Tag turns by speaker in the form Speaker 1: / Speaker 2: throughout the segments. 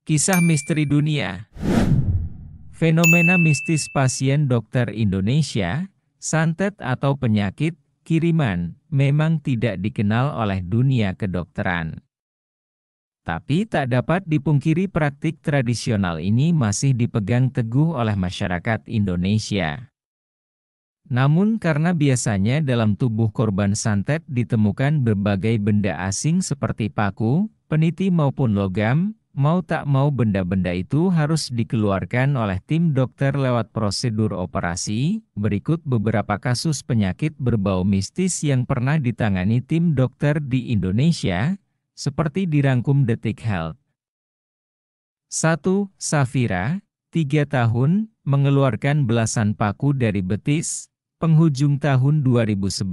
Speaker 1: Kisah misteri dunia. Fenomena mistis pasien dokter Indonesia, santet atau penyakit kiriman, memang tidak dikenal oleh dunia kedokteran. Tapi tak dapat dipungkiri praktik tradisional ini masih dipegang teguh oleh masyarakat Indonesia. Namun karena biasanya dalam tubuh korban santet ditemukan berbagai benda asing seperti paku, peniti maupun logam, mau tak mau benda-benda itu harus dikeluarkan oleh tim dokter lewat prosedur operasi. Berikut beberapa kasus penyakit berbau mistis yang pernah ditangani tim dokter di Indonesia, seperti dirangkum Detik Health. 1. Safira, 3 tahun, mengeluarkan belasan paku dari betis. Penghujung tahun 2011,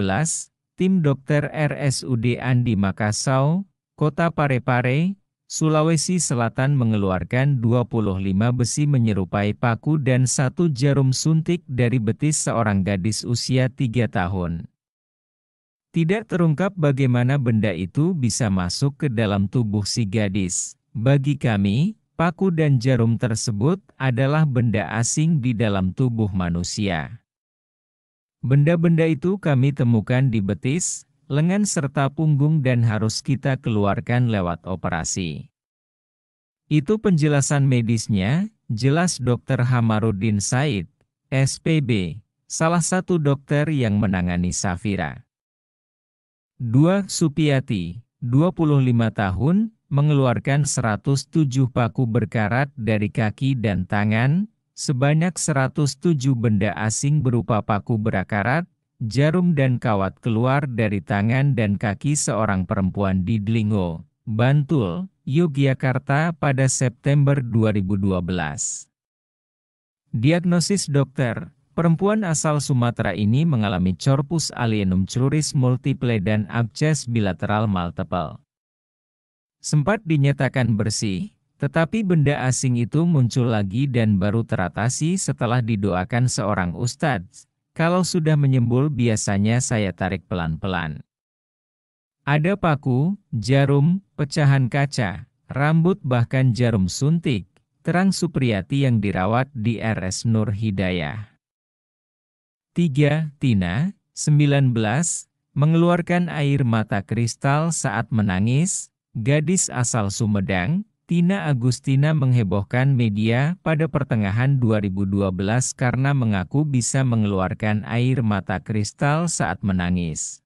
Speaker 1: tim dokter RSUD Andi Makassau, Kota Parepare, Sulawesi Selatan mengeluarkan 25 besi menyerupai paku dan 1 jarum suntik dari betis seorang gadis usia 3 tahun. Tidak terungkap bagaimana benda itu bisa masuk ke dalam tubuh si gadis. Bagi kami, paku dan jarum tersebut adalah benda asing di dalam tubuh manusia. Benda-benda itu kami temukan di betis, lengan serta punggung dan harus kita keluarkan lewat operasi. Itu penjelasan medisnya, jelas Dr. Hamarudin Said, SPB, salah satu dokter yang menangani Safira. 2. Supiati, 25 tahun, mengeluarkan 107 paku berkarat dari kaki dan tangan, sebanyak 107 benda asing berupa paku berakarat, jarum dan kawat keluar dari tangan dan kaki seorang perempuan di Dlingo, Bantul, Yogyakarta pada September 2012. Diagnosis dokter, perempuan asal Sumatera ini mengalami corpus alienum cruris multiple dan absces bilateral multiple. Sempat dinyatakan bersih, tetapi benda asing itu muncul lagi dan baru teratasi setelah didoakan seorang ustadz. Kalau sudah menyembul biasanya saya tarik pelan-pelan. Ada paku, jarum, pecahan kaca, rambut bahkan jarum suntik, terang Supriyati yang dirawat di RS Nur Hidayah. 3. Tina, 19, mengeluarkan air mata kristal saat menangis, gadis asal Sumedang. Tina Agustina menghebohkan media pada pertengahan 2012 karena mengaku bisa mengeluarkan air mata kristal saat menangis.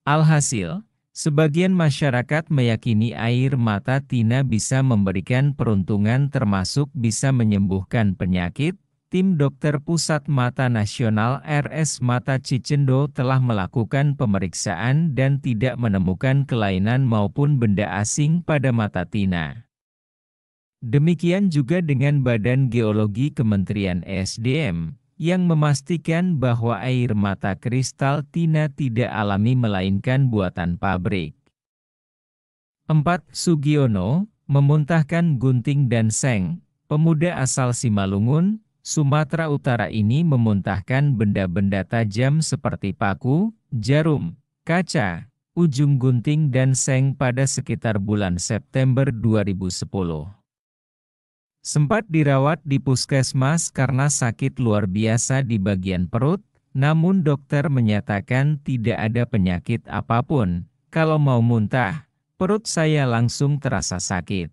Speaker 1: Alhasil, sebagian masyarakat meyakini air mata Tina bisa memberikan peruntungan termasuk bisa menyembuhkan penyakit. Tim Dokter Pusat Mata Nasional RS Mata Cicendo telah melakukan pemeriksaan dan tidak menemukan kelainan maupun benda asing pada mata Tina. Demikian juga dengan Badan Geologi Kementerian ESDM, yang memastikan bahwa air mata kristal Tina tidak alami melainkan buatan pabrik. 4. Sugiono, memuntahkan gunting dan seng, pemuda asal Simalungun, Sumatera Utara ini memuntahkan benda-benda tajam seperti paku, jarum, kaca, ujung gunting dan seng pada sekitar bulan September 2010. Sempat dirawat di puskesmas karena sakit luar biasa di bagian perut, namun dokter menyatakan tidak ada penyakit apapun. Kalau mau muntah, perut saya langsung terasa sakit.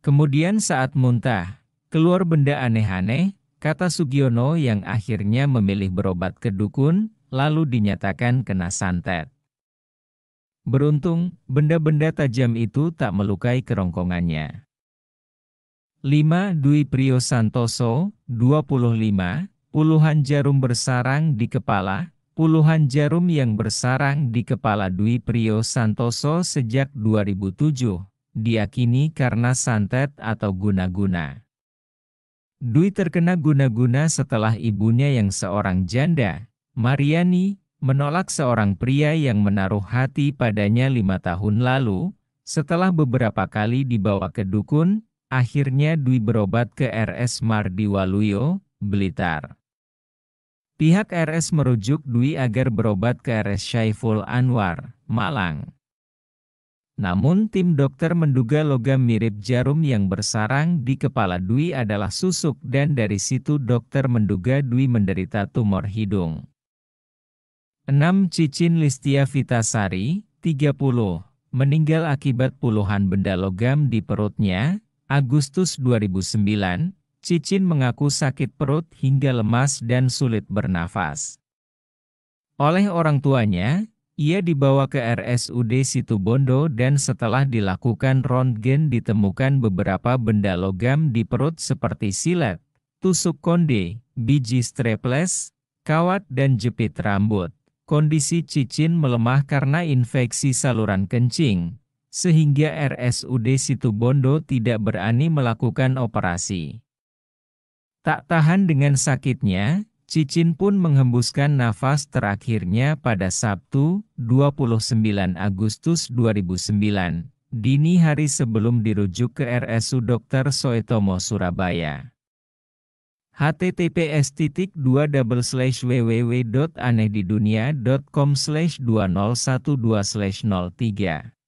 Speaker 1: Kemudian saat muntah, keluar benda aneh-aneh, kata Sugiono yang akhirnya memilih berobat ke dukun, lalu dinyatakan kena santet. Beruntung, benda-benda tajam itu tak melukai kerongkongannya. 5. Dwi Priyo Santoso, 25, puluhan jarum bersarang di kepala. Puluhan jarum yang bersarang di kepala Dwi Priyo Santoso sejak 2007, diakini karena santet atau guna-guna. Dwi terkena guna-guna setelah ibunya yang seorang janda, Mariani, menolak seorang pria yang menaruh hati padanya 5 tahun lalu. Setelah beberapa kali dibawa ke dukun, akhirnya Dwi berobat ke RS Mardi Waluyo, Blitar. Pihak RS merujuk Dwi agar berobat ke RS Syaiful Anwar, Malang. Namun tim dokter menduga logam mirip jarum yang bersarang di kepala Dwi adalah susuk dan dari situ dokter menduga Dwi menderita tumor hidung. 6. Cicin Listia Vitasari, 30, meninggal akibat puluhan benda logam di perutnya. Agustus 2009, Cicin mengaku sakit perut hingga lemas dan sulit bernafas. Oleh orang tuanya, ia dibawa ke RSUD Situbondo dan setelah dilakukan röntgen ditemukan beberapa benda logam di perut seperti silet, tusuk konde, biji streples, kawat dan jepit rambut. Kondisi Cicin melemah karena infeksi saluran kencing, sehingga RSUD Situbondo tidak berani melakukan operasi. Tak tahan dengan sakitnya, Cicin pun menghembuskan nafas terakhirnya pada Sabtu, 29 Agustus 2009, dini hari sebelum dirujuk ke RSU Dr. Soetomo Surabaya. https://www.anehdidunia.com/2012/03